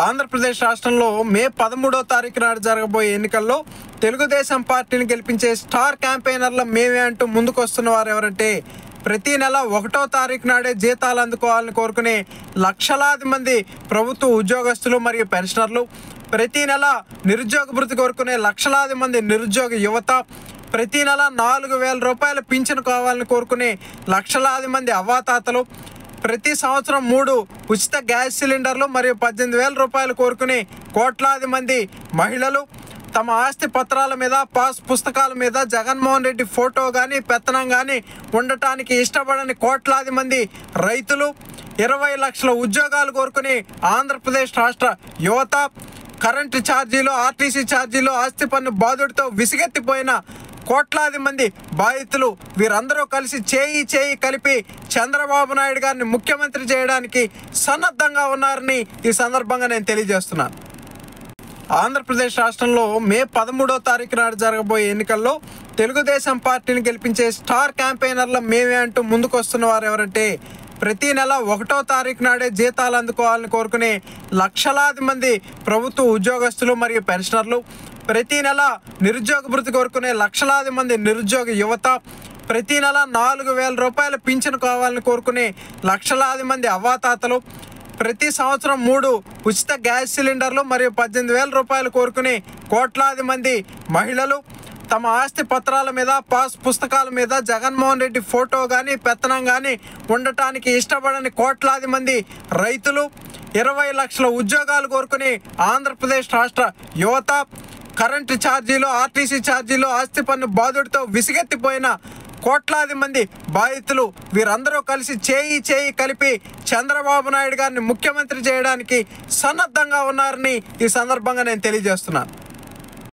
ఆంధ్రప్రదేశ్ రాష్ట్రంలో మే 13వ తారీఖు నాడు జరగబోయే ఎన్నికల్లో తెలుగుదేశం పార్టీని గెలిపించే స్టార్ క్యాంపెయినర్ల మేమే అంటూ ముందుకొస్తున్న వారు ఎవరంటే ప్రతి నెల 1వ తారీఖు నాడే జీతాలు అందుకోవాలని కోరుకునే లక్షలాది మంది ప్రభుత్వ ఉద్యోగస్తులు మరియు పెన్షనర్లు, ప్రతి నెల నిరుద్యోగ భృతి కోరుకునే లక్షలాది మంది నిరుద్యోగ యువత, ప్రతి నెల 4,000 రూపాయల పింఛను కావాలని కోరుకునే లక్షలాది మంది అవ్వాతాతలు, ప్రతి సంవత్సరం 3 ఉచిత గ్యాస్ సిలిండర్లు మరియు 18,000 రూపాయలు కోరుకునే కోట్లాది మంది మహిళలు, తమ ఆస్తి పత్రాల మీద, పాస్ పుస్తకాల మీద జగన్మోహన్ రెడ్డి ఫోటో కానీ పెత్తనం కానీ ఉండటానికి ఇష్టపడని కోట్లాది మంది రైతులు, 20 లక్షల ఉద్యోగాలు కోరుకుని ఆంధ్రప్రదేశ్ రాష్ట్ర యువత, కరెంటు ఛార్జీలు, ఆర్టీసీ ఛార్జీలు, ఆస్తి పన్ను బాధుడితో విసిగెత్తిపోయిన కోట్లాది మంది బాధితులు వీరందరూ కలిసి చేయి కలిపి చంద్రబాబు నాయుడు గారిని ముఖ్యమంత్రి చేయడానికి సన్నద్ధంగా ఉన్నారని ఈ సందర్భంగా నేను తెలియజేస్తున్నాను. ఆంధ్రప్రదేశ్ రాష్ట్రంలో మే 13వ తారీఖు నాడు జరగబోయే ఎన్నికల్లో తెలుగుదేశం పార్టీని గెలిపించే స్టార్ క్యాంపెయినర్ల మేమే అంటూ ముందుకొస్తున్న వారు ఎవరంటే ప్రతి నెల 1వ తారీఖు నాడే జీతాలు అందుకోవాలని కోరుకునే లక్షలాది మంది ప్రభుత్వ ఉద్యోగస్తులు మరియు పెన్షనర్లు, ప్రతి నెల నిరుద్యోగ భృతి కోరుకునే లక్షలాది మంది నిరుద్యోగ యువత, ప్రతి నెల 4,000 రూపాయల పింఛను కావాలని కోరుకునే లక్షలాది మంది అవ్వాతాతలు, ప్రతి సంవత్సరం 3 ఉచిత గ్యాస్ సిలిండర్లు మరియు 18,000 రూపాయలు కోరుకునే కోట్లాది మంది మహిళలు, తమ ఆస్తి పత్రాల మీద, పాస్ పుస్తకాల మీద జగన్మోహన్ రెడ్డి ఫోటో కానీ పెత్తనం కానీ ఉండటానికి ఇష్టపడని కోట్లాది మంది రైతులు, 20 లక్షల ఉద్యోగాలు కోరుకుని ఆంధ్రప్రదేశ్ రాష్ట్ర యువత, కరెంటు ఛార్జీలు, ఆర్టీసీ ఛార్జీలు, ఆస్తి పన్ను బాధుడితో విసిగెత్తిపోయిన కోట్లాది మంది బాధితులు వీరందరూ కలిసి చేయి కలిపి చంద్రబాబు నాయుడు గారిని ముఖ్యమంత్రి చేయడానికి సన్నద్ధంగా ఉన్నారని ఈ సందర్భంగా నేను తెలియజేస్తున్నాను.